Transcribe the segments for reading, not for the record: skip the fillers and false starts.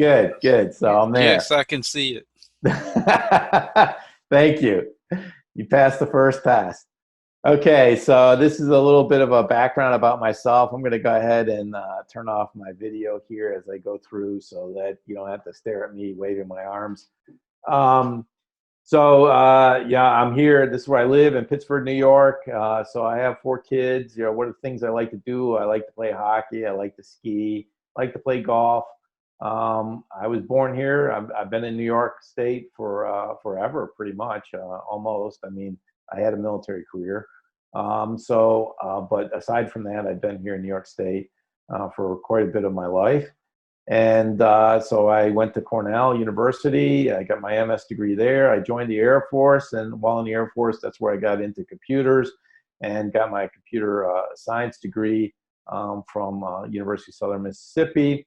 good, good. So I'm there. Yes, I can see it. Thank you. You passed the first test. Okay, so this is a little bit of a background about myself. I'm going to go ahead and turn off my video here as I go through so that you don't have to stare at me waving my arms. Um, yeah, I'm here. This is where I live in Pittsburgh, New York. So I have 4 kids. You know, what are the things I like to do? I like to play hockey. I like to ski. I like to play golf. I was born here. I've been in New York State for forever, pretty much, almost. I mean, I had a military career. But aside from that, I've been here in New York State for quite a bit of my life. And so I went to Cornell University. I got my MS degree there. I joined the Air Force, and while in the Air Force, that's where I got into computers and got my computer science degree from University of Southern Mississippi.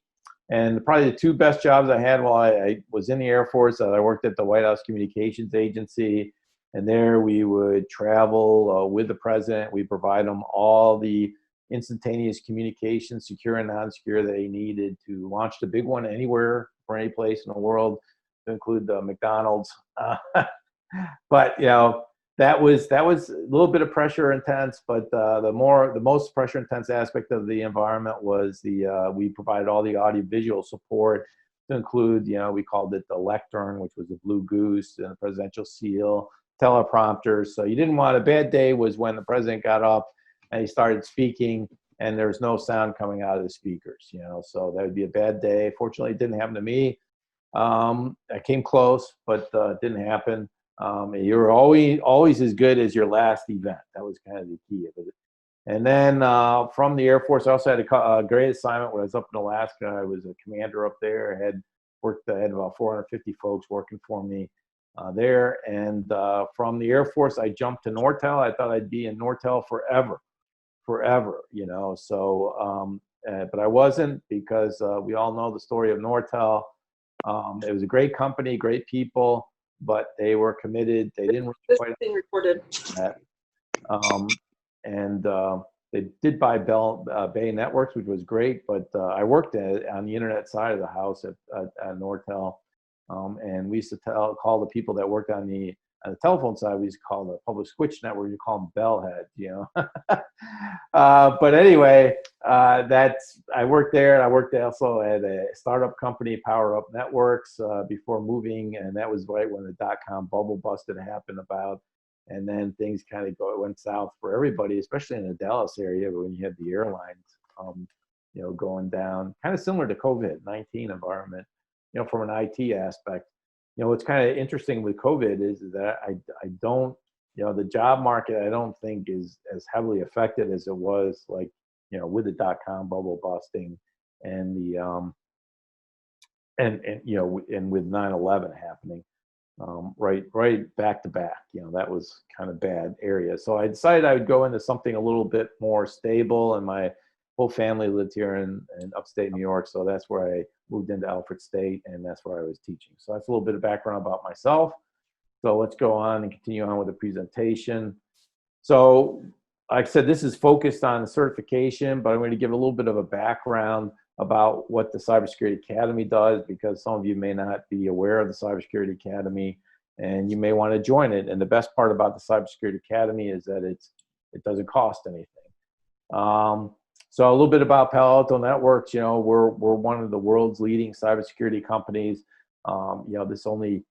And probably the 2 best jobs I had while I was in the Air Force, I worked at the White House Communications Agency, and there we would travel with the president. We provide them all the instantaneous communication, secure and non-secure, that he needed to launch the big one anywhere for any place in the world, to include the McDonald's. But you know, that was a little bit of pressure intense. But the most pressure intense aspect of the environment was we provided all the audiovisual support to include, you know, we called it the lectern, which was the blue goose, and the presidential seal, teleprompters. So you didn't want a bad day was when the president got up and he started speaking and there was no sound coming out of the speakers, you know, so that would be a bad day. Fortunately, it didn't happen to me. I came close, but it didn't happen. You're always as good as your last event. That was kind of the key of it. And then from the Air Force, I also had a great assignment when I was up in Alaska. I was a commander up there. I had about 450 folks working for me there. And from the Air Force, I jumped to Nortel. I thought I'd be in Nortel forever, you know. So, but I wasn't, because we all know the story of Nortel. It was a great company, great people, but they were committed. They didn't really This quite is being recorded. that. They did buy Bay Networks, which was great, but I worked on the internet side of the house at Nortel. And we used to call the people that worked on the telephone side, we used to call the public switch network, you call them bellheads, you know. But anyway, I worked there. I worked also at a startup company, Power Up Networks, before moving, and that was right when the dot-com bubble busted happened about. And then things kind of went south for everybody, especially in the Dallas area when you had the airlines, you know, going down, kind of similar to COVID-19 environment, you know, from an IT aspect. You know, what's kind of interesting with COVID is that I don't, you know, the job market, I don't think is as heavily affected as it was, like, you know, with the dot-com bubble busting and the, you know, and with 9/11 happening. Right back to back, you know, that was kind of bad area. So I decided I would go into something a little bit more stable, and my whole family lived here in upstate New York. So that's where I moved into Alfred State, and that's where I was teaching. So that's a little bit of background about myself. So let's go on and continue on with the presentation. So like I said, this is focused on certification, but I'm going to give a little bit of a background about what the Cybersecurity Academy does, because some of you may not be aware of the Cybersecurity Academy and you may want to join it. And the best part about the Cybersecurity Academy is that it doesn't cost anything. So a little bit about Palo Alto Networks. You know, we're one of the world's leading cybersecurity companies. You know, this only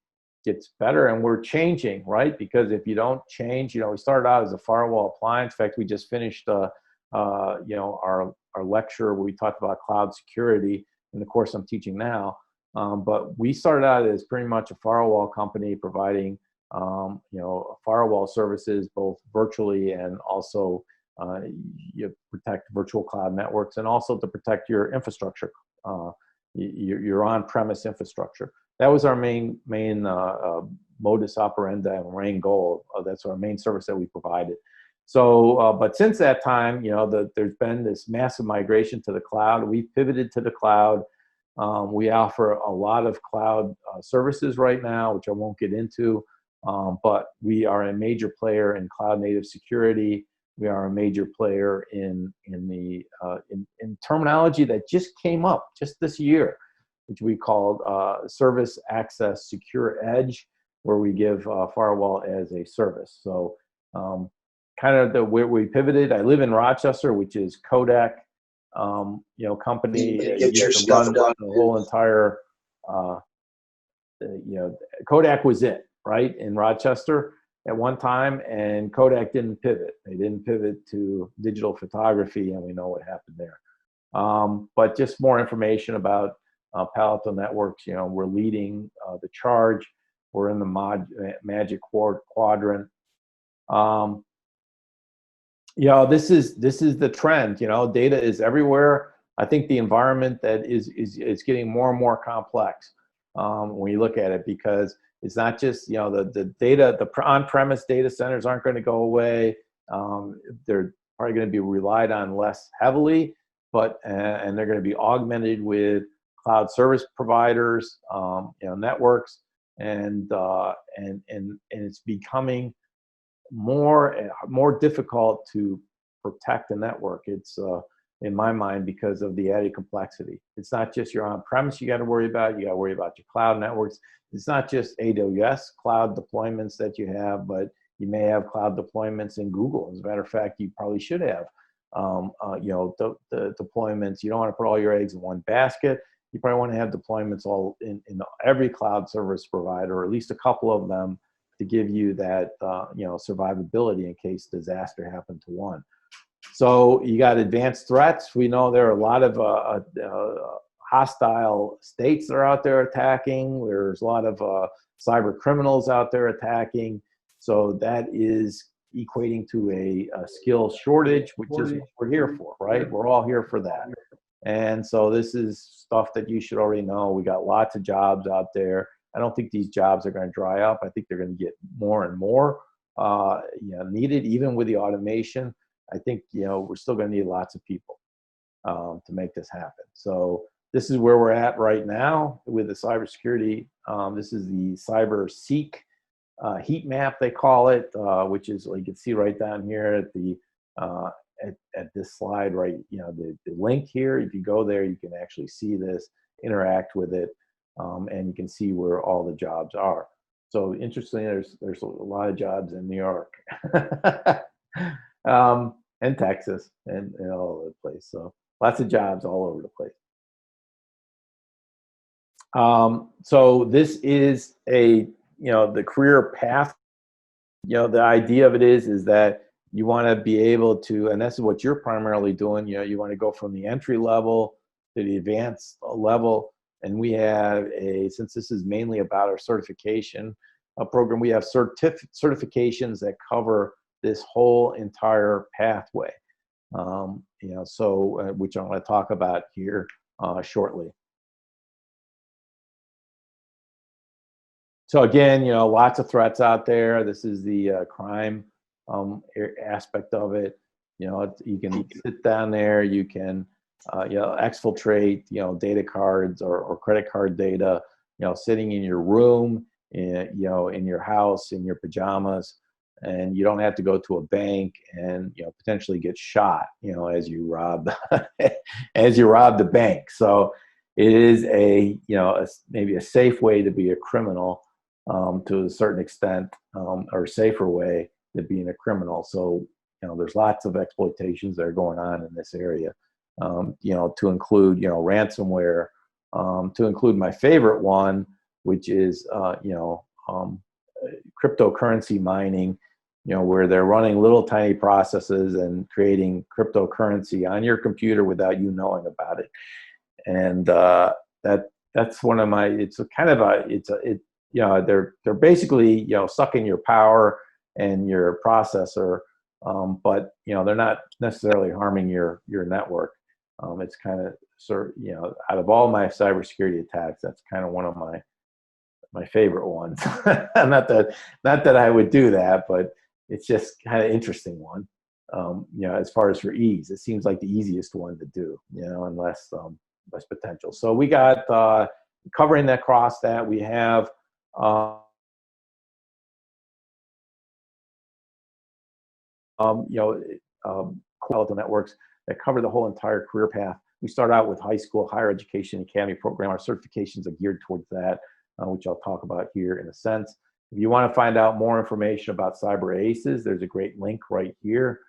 gets better, and we're changing, right? Because if you don't change, you know, we started out as a firewall appliance. In fact, we just finished you know, our lecture where we talked about cloud security in the course I'm teaching now. But we started out as pretty much a firewall company providing, you know, firewall services, both virtually and also you protect virtual cloud networks, and also to protect your infrastructure, your on-premise infrastructure. That was our main modus operandi and main goal. That's our main service that we provided. So, but since that time, you know, there's been this massive migration to the cloud. We've pivoted to the cloud. We offer a lot of cloud services right now, which I won't get into, but we are a major player in cloud native security. We are a major player in terminology that just came up just this year. which we called Service Access Secure Edge, where we give firewall as a service. So kind of where we pivoted. I live in Rochester, which is Kodak, company. Get your stuff done. The whole entire, Kodak was it, right, in Rochester at one time, and Kodak didn't pivot. They didn't pivot to digital photography, and we know what happened there. But just more information about Palo Alto Networks. We're leading the charge. We're in the Magic Quadrant. This is the trend. Data is everywhere. I think the environment that is getting more and more complex when you look at it, because it's not just the data. The on-premise data centers aren't going to go away. They're probably going to be relied on less heavily, but and they're going to be augmented with cloud service providers, networks, and it's becoming more difficult to protect the network. It's in my mind, because of the added complexity. It's not just your on-premise you got to worry about. You got to worry about your cloud networks. It's not just AWS cloud deployments that you have, but you may have cloud deployments in Google. As a matter of fact, you probably should have the deployments. You don't want to put all your eggs in one basket. You probably want to have deployments all in every cloud service provider, or at least a couple of them, to give you that survivability in case disaster happened to one. So you got advanced threats. We know there are a lot of hostile states that are out there attacking. There's a lot of cyber criminals out there attacking. So that is equating to a skill shortage, which is what we're here for, right? We're all here for that. And so this is stuff that you should already know. We got lots of jobs out there. I don't think these jobs are going to dry up. I think they're going to get more and more needed, even with the automation. I think we're still going to need lots of people to make this happen. So this is where we're at right now with the cybersecurity. This is the CyberSeek heat map, they call it, which is, you can see right down here at the at this slide, right? The link here. If you go there, you can actually see this, interact with it, and you can see where all the jobs are. So interestingly, there's a lot of jobs in New York. And Texas and all over the place. So lots of jobs all over the place. So this is the career path. The idea of it is that you want to be able to, and this is what you're primarily doing. You want to go from the entry level to the advanced level. And we have since this is mainly about our certification program, we have certifications that cover this whole entire pathway, which I'm going to talk about here shortly. So again, lots of threats out there. This is the crime aspect of it. You can sit down there, you can exfiltrate data cards or credit card data, sitting in your room, in your house, in your pajamas. And you don't have to go to a bank and potentially get shot as you rob the bank. So it is maybe a safe way to be a criminal to a certain extent, or a safer way than being a criminal. So there's lots of exploitations that are going on in this area, to include ransomware, to include my favorite one, which is cryptocurrency mining. Where they're running little tiny processes and creating cryptocurrency on your computer without you knowing about it. And that's one of my. They're basically sucking your power and your processor, but they're not necessarily harming your network. It's kind of out of all my cybersecurity attacks, that's kind of one of my favorite ones. not that I would do that, but it's just kind of interesting one. As far as for ease, it seems like the easiest one to do, and less potential. So we got covering across that. We have Palo Alto networks that cover the whole entire career path. We start out with high school, higher education, academy program. Our certifications are geared towards that, which I'll talk about here in a sense. If you want to find out more information about Cyber Aces, there's a great link right here,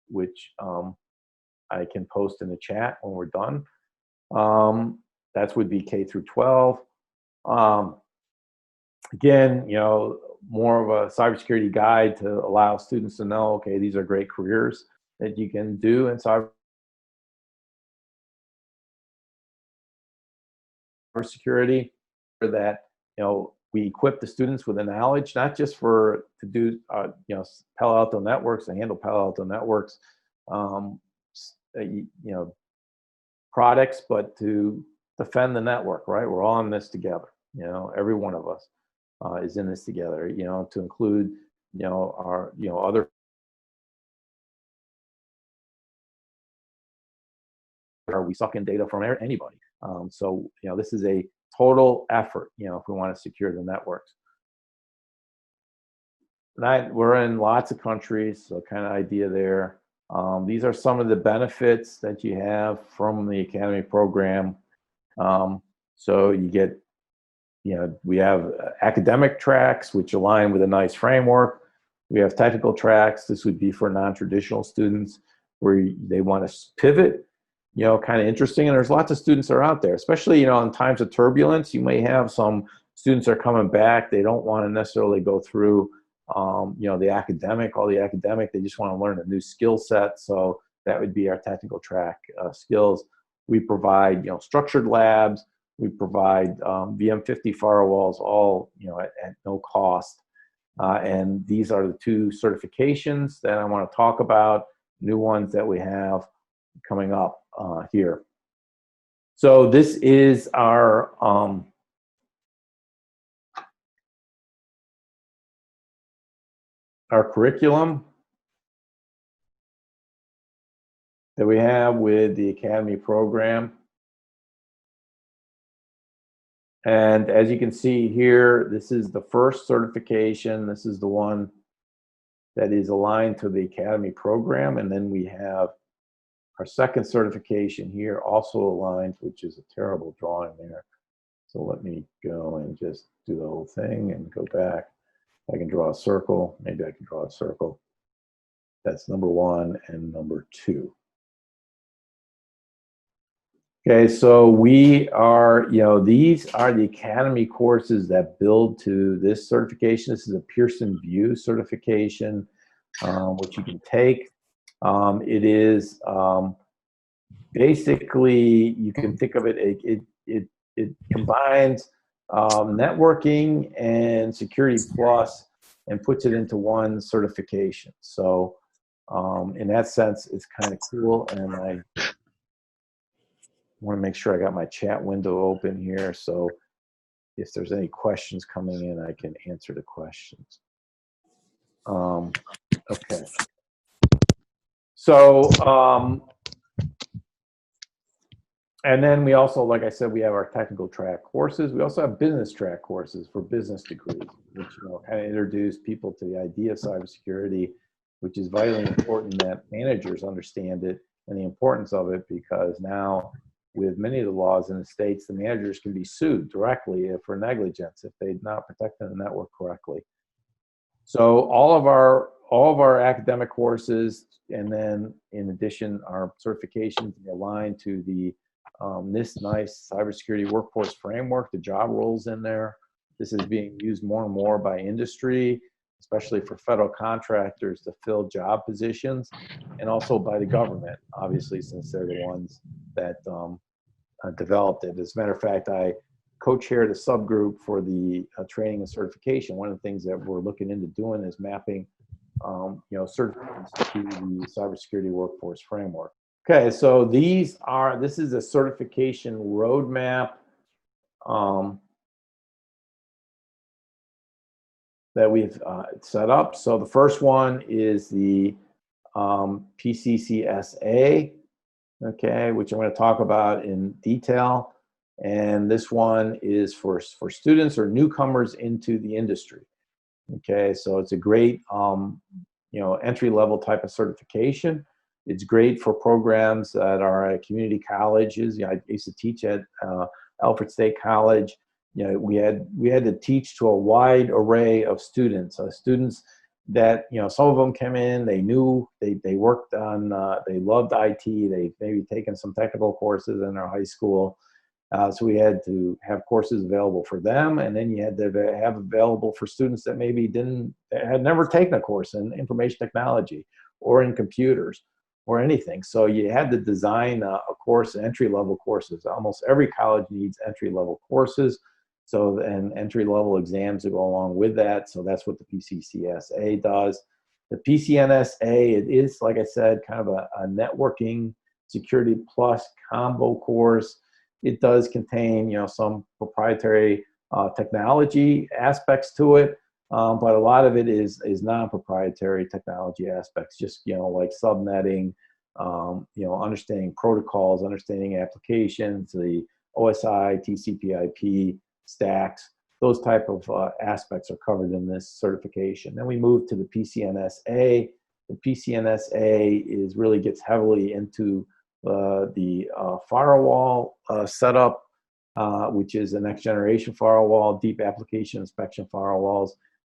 which I can post in the chat when we're done. That would be K through 12. Again, you know, more of a cybersecurity guide to allow students to know, okay, these are great careers that you can do in cybersecurity. For that, you know, we equip the students with the knowledge, not just to do, you know, Palo Alto networks and handle Palo Alto networks, you know, products, but to defend the network, right? We're all in this together. You know, every one of us is in this together. You know, to include, you know, our, you know, other. Are we sucking data from anybody? So, you know, this is a total effort, you know, if we want to secure the networks. We're in lots of countries, so kind of idea there. These are some of the benefits that you have from the Academy program. So you get, you know, we have academic tracks, which align with a nice framework. We have technical tracks. This would be for non-traditional students where they want to pivot, you know, kind of interesting. And there's lots of students that are out there, especially, you know, in times of turbulence. You may have some students that are coming back. They don't want to necessarily go through, you know, all the academic. They just want to learn a new skill set. So that would be our technical track skills. We provide, you know, structured labs. We provide VM50 firewalls, all, you know, at no cost. And these are the two certifications that I want to talk about, new ones that we have coming up here. So this is our curriculum that we have with the Academy program. And as you can see here, this is the first certification. This is the one that is aligned to the Academy program. And then we have our second certification here also aligned, which is a terrible drawing there. So let me go and just do the whole thing and go back. I can draw a circle. Maybe I can draw a circle. That's number 1 and number 2. Okay, so we are, you know, these are the Academy courses that build to this certification. This is a Pearson VUE certification, which you can take. It is basically, you can think of it, it combines networking and security plus and puts it into one certification. So in that sense, it's kind of cool. And I want to make sure I got my chat window open here. So if there's any questions coming in, I can answer the questions. Okay. So, and then we also, like I said, we have our technical track courses. We also have business track courses for business degrees, which, you know, kind of introduce people to the idea of cybersecurity, which is vitally important that managers understand it and the importance of it, because now with many of the laws in the states, the managers can be sued directly for negligence if they've not protected the network correctly. So all of our academic courses, and then in addition, our certifications align to the this nice cybersecurity workforce framework, the job roles in there. This is being used more and more by industry, especially for federal contractors to fill job positions, and also by the government, obviously, since they're the ones that developed it. As a matter of fact, I co-chair the subgroup for the training and certification. One of the things that we're looking into doing is mapping, you know, certificates to the cybersecurity workforce framework. Okay, so this is a certification roadmap that we've set up. So the first one is the PCCSA, okay, which I'm going to talk about in detail. And this one is for students or newcomers into the industry. Okay, so it's a great, you know, entry-level type of certification. It's great for programs that are at community colleges. I used to teach at Alfred State College. We had to teach to a wide array of students. Students that, some of them came in, they knew, they worked on, they loved IT, they maybe taken some technical courses in their high school. So we had to have courses available for them, and then you had to have available for students that maybe had never taken a course in information technology or in computers or anything. So you had to design a course, entry-level courses. Almost every college needs entry-level courses. So, and entry-level exams that go along with that. So that's what the PCCSA does. The PCNSA, it is, like I said, kind of a networking security plus combo course. It does contain, some proprietary technology aspects to it, but a lot of it is non-proprietary technology aspects, just, like subnetting, understanding protocols, understanding applications, the OSI, TCP/IP stacks, those type of aspects are covered in this certification. Then we move to the PCNSA. The PCNSA really gets heavily into the firewall setup, which is the next generation firewall, deep application inspection firewalls.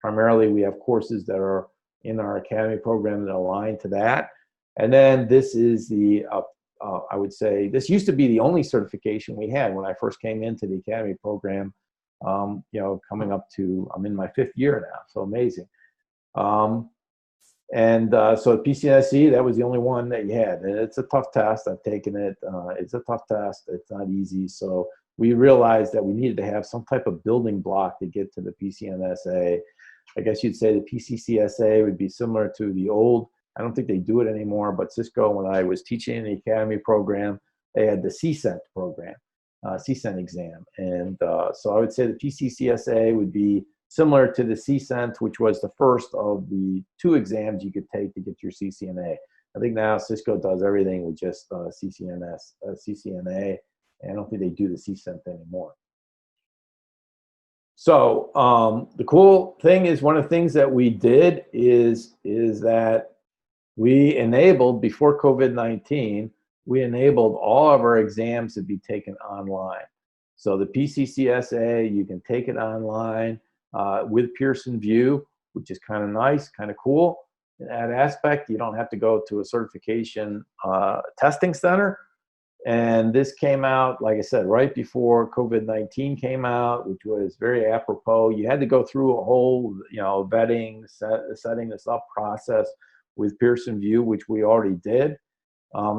Primarily, we have courses that are in our academy program that align to that. And then this is the, I would say, this used to be the only certification we had when I first came into the academy program. Coming up to, I'm in my 5th year now, so amazing. So the PCNSE, that was the only one that you had. And it's a tough test. I've taken it. It's a tough test. It's not easy. So we realized that we needed to have some type of building block to get to the PCNSA. I guess you'd say the PCCSA would be similar to the old, I don't think they do it anymore, but Cisco, when I was teaching in the academy program, they had the CCENT program, CCENT exam. And so I would say the PCCSA would be similar to the CCENT, which was the first of the 2 exams you could take to get your CCNA. I think now Cisco does everything with just CCNA, and I don't think they do the CCENT anymore. So the cool thing is, one of the things that we did is that we enabled, before COVID-19, we enabled all of our exams to be taken online. So the PCCSA, you can take it online with Pearson VUE, which is kind of nice, kind of cool. In that aspect, you don't have to go to a certification testing center. And this came out, like I said, right before COVID-19 came out, which was very apropos. You had to go through a whole, vetting, setting this up process with Pearson VUE, which we already did.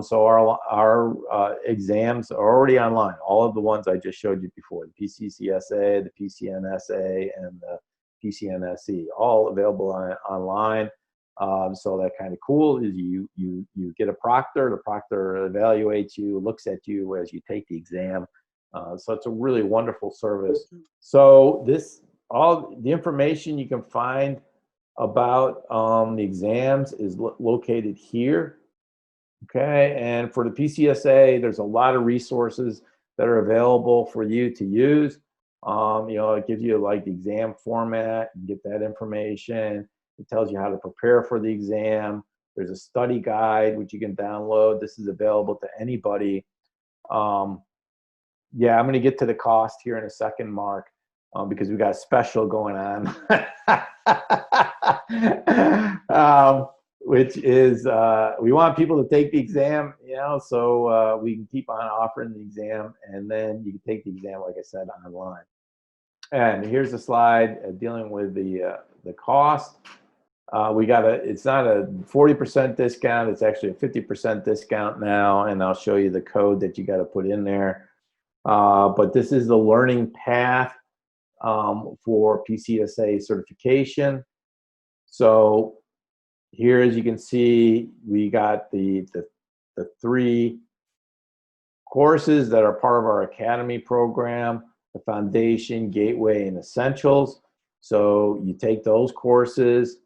So our exams are already online. All of the ones I just showed you before, the PCCSA, the PCNSA, and the PCNSE, all available online. So that kind of cool is you get a proctor. The proctor evaluates you, looks at you as you take the exam. So it's a really wonderful service. So all the information you can find about the exams is located here. Okay, and for the PCSA, there's a lot of resources that are available for you to use. It gives you like the exam format, you get that information. It tells you how to prepare for the exam. There's a study guide, which you can download. This is available to anybody. Yeah, I'm gonna get to the cost here in a second, Mark, because we got a special going on. Which is, we want people to take the exam, so we can keep on offering the exam, and then you can take the exam, like I said, online. And here's a slide dealing with the cost. It's not a 40% discount, it's actually a 50% discount now, and I'll show you the code that you got to put in there. But this is the learning path for PCSA certification. So here, as you can see, we got the 3 courses that are part of our academy program: the Foundation, Gateway, and Essentials. So you take those courses,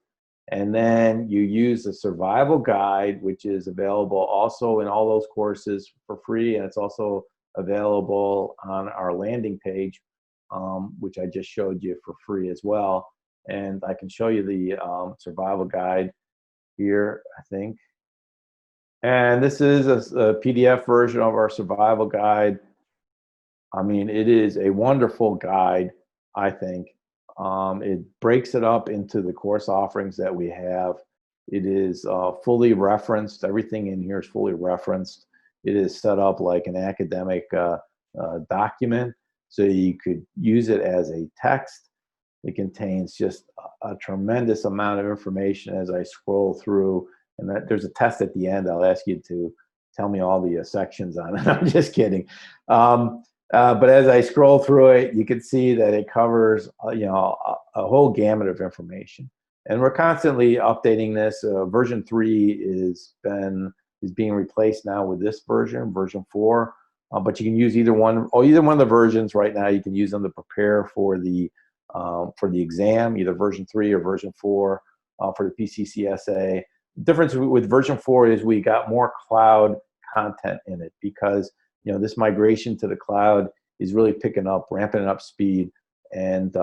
and then you use the survival guide, which is available also in all those courses for free, and it's also available on our landing page, which I just showed you for free as well. And I can show you the survival guide here, I think. And this is a PDF version of our survival guide. I mean, it is a wonderful guide, I think. It breaks it up into the course offerings that we have. It is fully referenced. Everything in here is fully referenced. It is set up like an academic document, so you could use it as a text. It contains just a tremendous amount of information as I scroll through. And there's a test at the end. I'll ask you to tell me all the sections on it. I'm just kidding. But as I scroll through it, you can see that it covers, you know, a whole gamut of information. And we're constantly updating this. Version 3 is being replaced now with this version, version 4. But you can use either one of the versions right now. You can use them to prepare for the exam, either version 3 or version 4 for the PCCSA. The difference with version 4 is we got more cloud content in it, because you know this migration to the cloud is really ramping up speed, and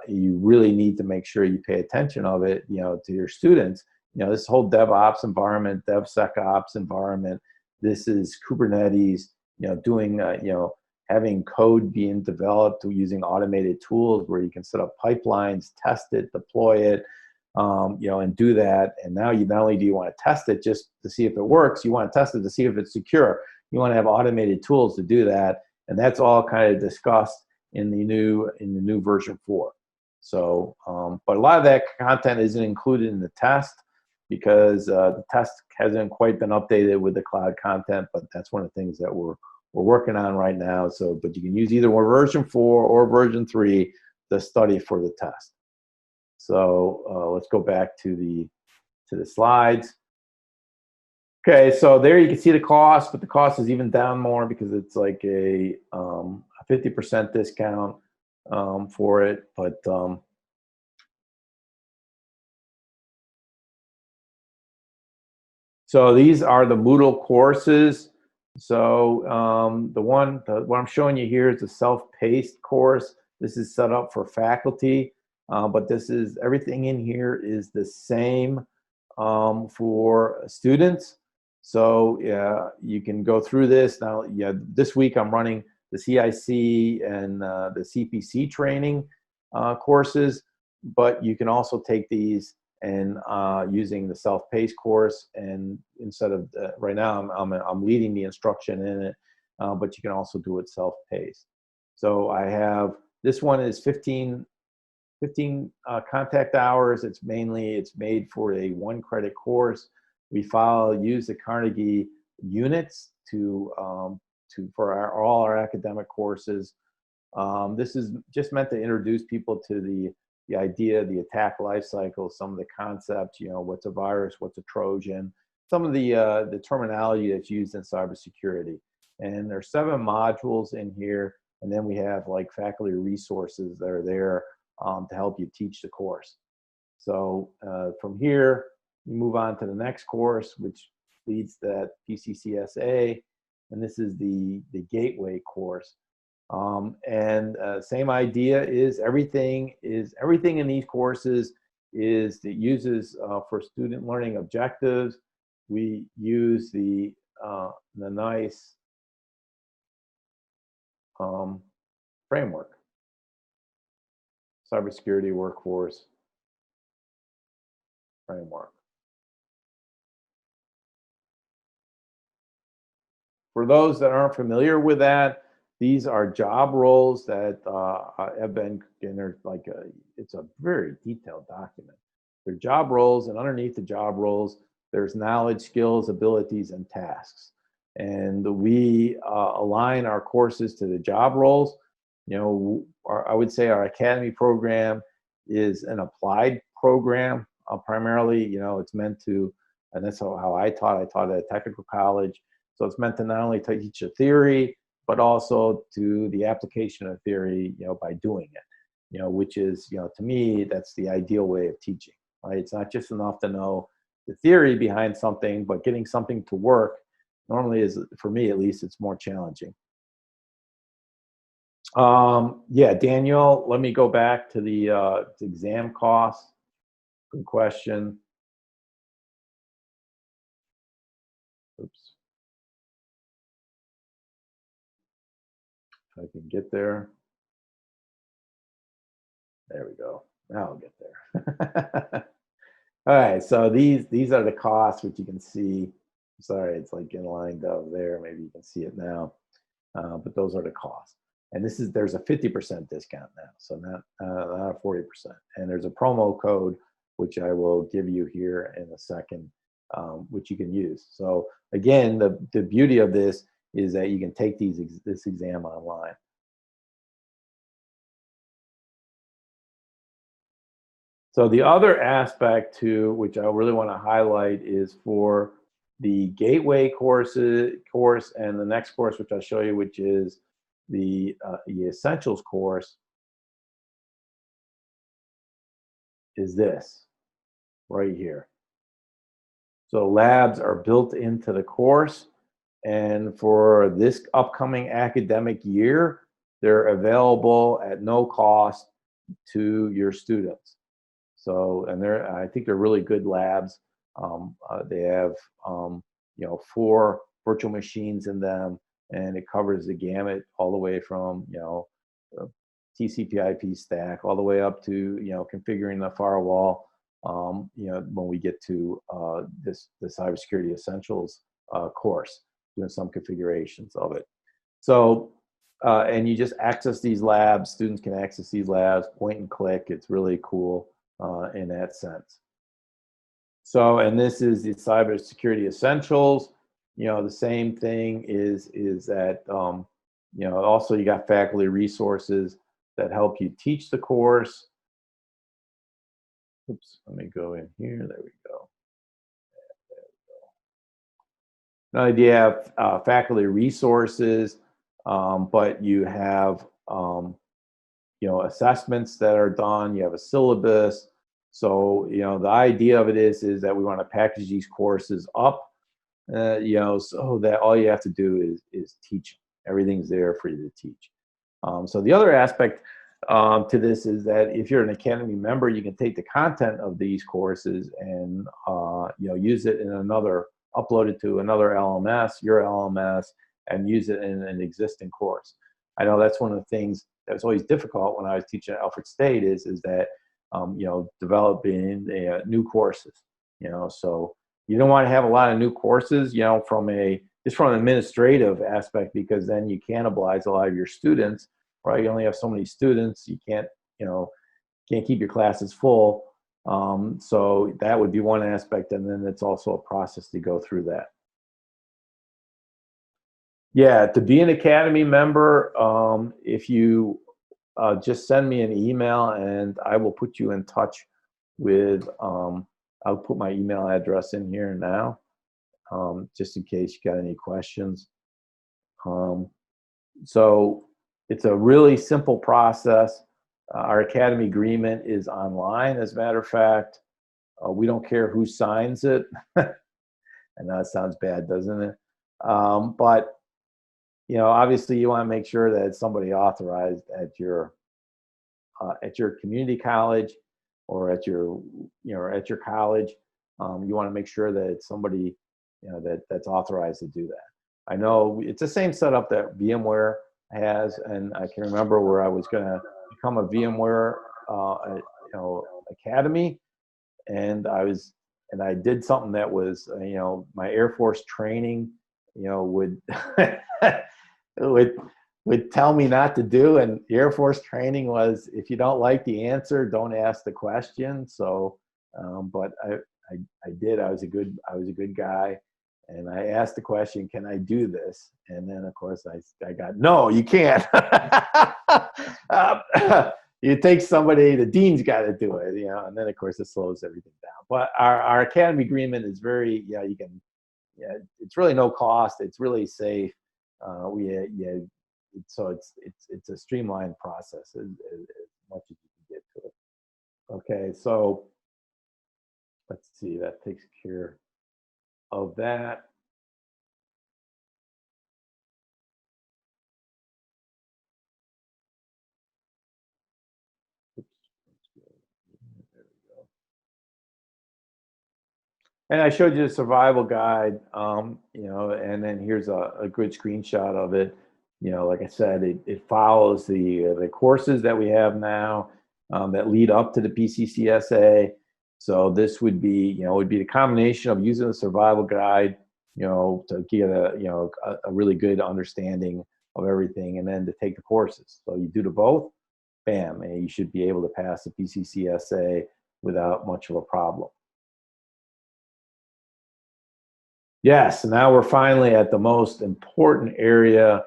you really need to make sure you pay attention of it, you know, to your students. You know, this whole DevOps environment, DevSecOps environment, this is Kubernetes, you know, doing you know, having code being developed using automated tools where you can set up pipelines, test it, deploy it, you know, and do that. And now you not only do you want to test it just to see if it works, you want to test it to see if it's secure. You want to have automated tools to do that, and that's all kind of discussed in the new version 4. So, but a lot of that content isn't included in the test because the test hasn't quite been updated with the cloud content. But that's one of the things that we're working on right now. So, but you can use either version 4 or version 3 to study for the test. So let's go back to the slides. Okay, so there you can see the cost, but the cost is even down more because it's like a 50% discount for it. But so these are the Moodle courses. So what I'm showing you here is a self-paced course. This is set up for faculty, but everything in here is the same for students. So yeah, you can go through this. Now, yeah, this week I'm running the CIC and the CPC training courses, but you can also take these and using the self-paced course. And instead of right now, I'm leading the instruction in it, but you can also do it self-paced. So I have this one is 15 contact hours. It's made for a 1-credit course. We use the Carnegie units for all our academic courses. This is just meant to introduce people to the idea, the attack life cycle, some of the concepts, you know, what's a virus, what's a Trojan, some of the terminology that's used in cybersecurity. And there's 7 modules in here, and then we have like faculty resources that are there to help you teach the course. So from here, you move on to the next course, which leads to that PCCSA, and this is the gateway course. Same idea is everything in these courses is that uses for student learning objectives. We use the nice framework, cybersecurity workforce framework. For those that aren't familiar with that, these are job roles that have been, and they're like it's a very detailed document. They're job roles, and underneath the job roles, there's knowledge, skills, abilities, and tasks. And we align our courses to the job roles. You know, I would say our academy program is an applied program primarily. You know, it's meant to, and that's how I taught. I taught at a technical college. So it's meant to not only teach a theory, but also to the application of theory, you know, by doing it, you know, which is, you know, to me, that's the ideal way of teaching, right? It's not just enough to know the theory behind something, but getting something to work normally is, for me at least, it's more challenging. Yeah, Daniel, let me go back to the exam costs. Good question. Oops. I can get there. There we go. Now I'll get there. All right, so these are the costs, which you can see. Sorry, it's like getting lined up there. Maybe you can see it now, but those are the costs. And there's a 50% discount now, so not a 40%. And there's a promo code, which I will give you here in a second, which you can use. So again, the beauty of this is that you can take this exam online. So the other aspect to which I really want to highlight is for the gateway course and the next course, which I'll show you, which is the essentials course, is this right here. So labs are built into the course, and for this upcoming academic year, they're available at no cost to your students. So, and I think they're really good labs. They have, 4 virtual machines in them, and it covers the gamut all the way from, TCP/IP stack all the way up to, configuring the firewall. When we get to the Cybersecurity Essentials course, doing some configurations of it. So, and you just access these labs. Students can access these labs, point and click. It's really cool in that sense. So, and this is the Cybersecurity Essentials. The same thing is that, also you got faculty resources that help you teach the course. Oops, let me go in here. There we go. Not only do you have faculty resources, but you have assessments that are done. You have a syllabus. So the idea of it is that we want to package these courses up, so that all you have to do is teach. Everything's there for you to teach. So the other aspect to this is that if you're an Academy member, you can take the content of these courses and use it in upload it to another LMS, your LMS, and use it in an existing course. I know that's one of the things that was always difficult when I was teaching at Alfred State is that developing new courses. So you don't want to have a lot of new courses, from an administrative aspect, because then you cannibalize a lot of your students. Right? You only have so many students. You can't keep your classes full. So that would be one aspect, and then it's also a process to go through that. Yeah, to be an Academy member, if you just send me an email and I will put you in touch with, I'll put my email address in here now, just in case you got any questions. So it's a really simple process. Our Academy agreement is online, as a matter of fact. We don't care who signs it. I know it sounds bad, doesn't it? But obviously you want to make sure that it's somebody authorized at your community college or at your college. You want to make sure that it's somebody that's authorized to do that. I know it's the same setup that VMware has, and I can remember where I was going to become a VMware Academy, and I did something that was my Air Force training would would tell me not to do, and the Air Force training was, if you don't like the answer, don't ask the question. So but I did. I was a good guy, and I asked the question, can I do this? And then of course I got, no, you can't. You take somebody, the dean's got to do it, and then of course it slows everything down. But our Academy agreement is very, it's really no cost. It's really safe. So it's a streamlined process as much as you can get to it. Okay, so let's see, that takes care of that. And I showed you the survival guide, and then here's a good screenshot of it. like I said, it follows the courses that we have now that lead up to the PCCSA. So this would be, would be the combination of using the survival guide, to get a really good understanding of everything, and then to take the courses. So you do the both, bam, and you should be able to pass the PCCSA without much of a problem. Yes, now we're finally at the most important area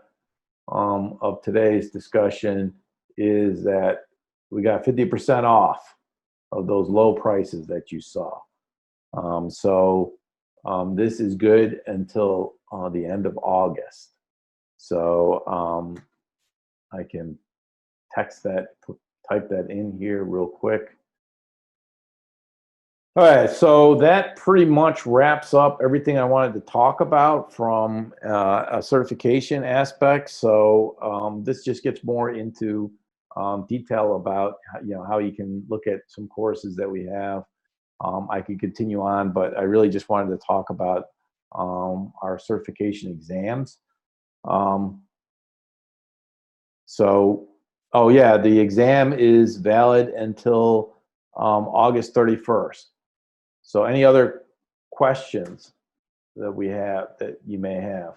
of today's discussion, is that we got 50% off of those low prices that you saw. This is good until the end of August. So I can text that, type that in here real quick. All right, so that pretty much wraps up everything I wanted to talk about from a certification aspect. So this just gets more into detail about how you can look at some courses that we have. I could continue on, but I really just wanted to talk about our certification exams. Oh yeah, the exam is valid until August 31st. So any other questions that we have, that you may have?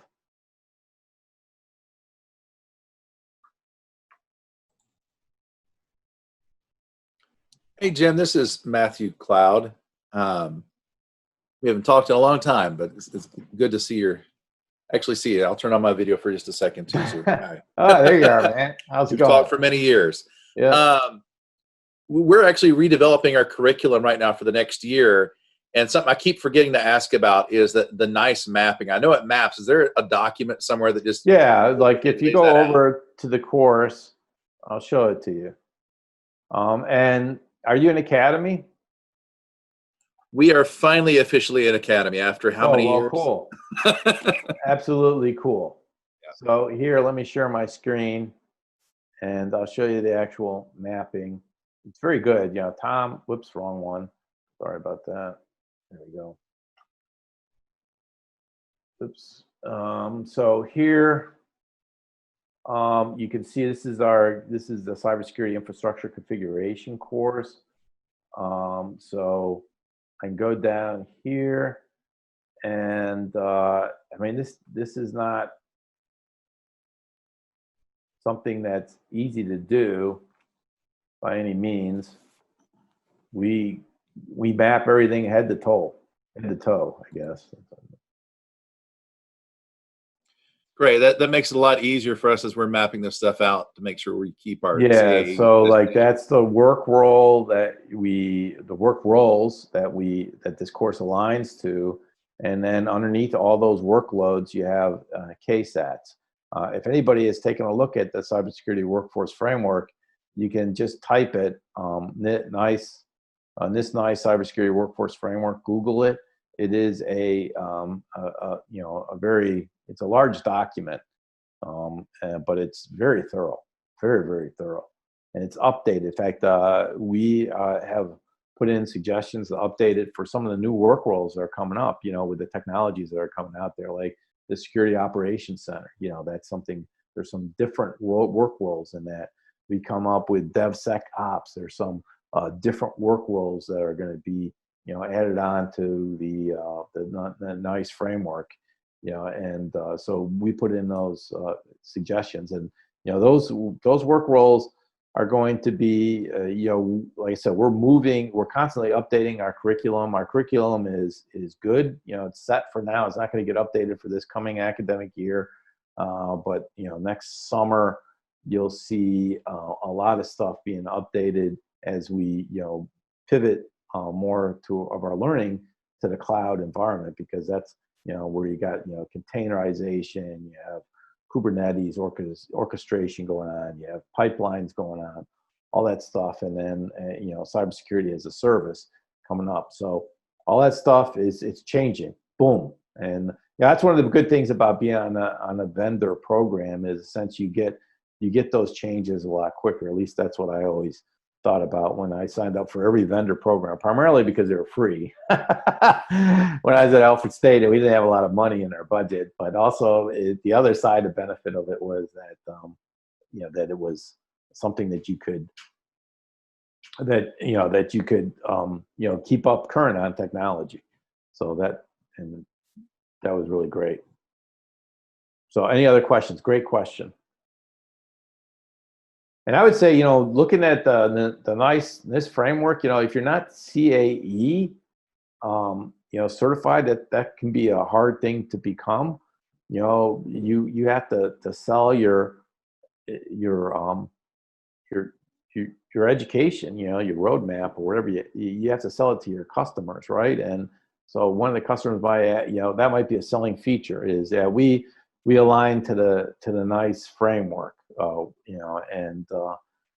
Hey, Jim, this is Matthew Cloud. We haven't talked in a long time, but it's good to see actually see you. I'll turn on my video for just a second too. So, hi. Oh, there you are, man. How's it We've going? talked for many years. Yeah. We're actually redeveloping our curriculum right now for the next year. And something I keep forgetting to ask about is the nice mapping. I know it maps. Is there a document somewhere that just... Yeah, like if you go over to the course, I'll show it to you. And are you an academy? We are finally officially an academy after how many years? Cool. Absolutely cool. Yeah. So here, let me share my screen, and I'll show you the actual mapping. It's very good. Tom, whoops, wrong one. Sorry about that. There we go. Oops. So here, you can see this is the cybersecurity infrastructure configuration course. So I can go down here, and I mean this is not something that's easy to do by any means. We map everything head to toe, I guess. Great. That makes it a lot easier for us as we're mapping this stuff out to make sure we keep our CA. So like that's the work role that that this course aligns to, and then underneath all those workloads you have KSATs. If anybody has taken a look at the cybersecurity workforce framework, you can just type it, this nice cybersecurity workforce framework. Google it. It is it's a large document, but it's very thorough, very, very thorough, and it's updated. In fact, we have put in suggestions to update it for some of the new work roles that are coming up. With the technologies that are coming out there, like the Security Operations Center. That's something. There's some different work roles in that. We come up with DevSecOps. There's some different work roles that are going to be added on to the nice framework. So we put in those suggestions, and those work roles are going to be like I said, we're constantly updating our curriculum. Our curriculum is good. It's set for now. It's not going to get updated for this coming academic year, but next summer you'll see a lot of stuff being updated as we pivot more of our learning to the cloud environment, because that's where you got containerization, you have Kubernetes orchestration going on, you have pipelines going on, all that stuff, and then cybersecurity as a service coming up. So all that stuff it's changing. Boom. And that's one of the good things about being on a vendor program, is since you get those changes a lot quicker. At least that's what I always thought about when I signed up for every vendor program, primarily because they were free. When I was at Alfred State, we didn't have a lot of money in our budget, but also the other side, the benefit of it was that, that it was something that you could, keep up current on technology. So that was really great. So any other questions? Great question. And I would say, looking at the NIST framework, if you're not CAE, certified, that can be a hard thing to become. You have to sell your education, your roadmap or whatever. You have to sell it to your customers, right? And so one of the customers that might be a selling feature is that we align to the NICE framework,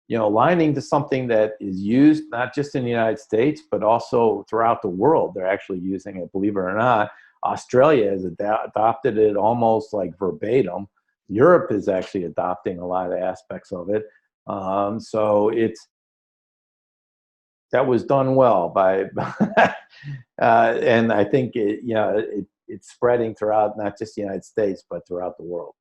aligning to something that is used not just in the United States, but also throughout the world. They're actually using it, believe it or not. Australia has adopted it almost like verbatim. Europe is actually adopting a lot of aspects of it. So that was done well by, and I think it's spreading throughout not just the United States, but throughout the world.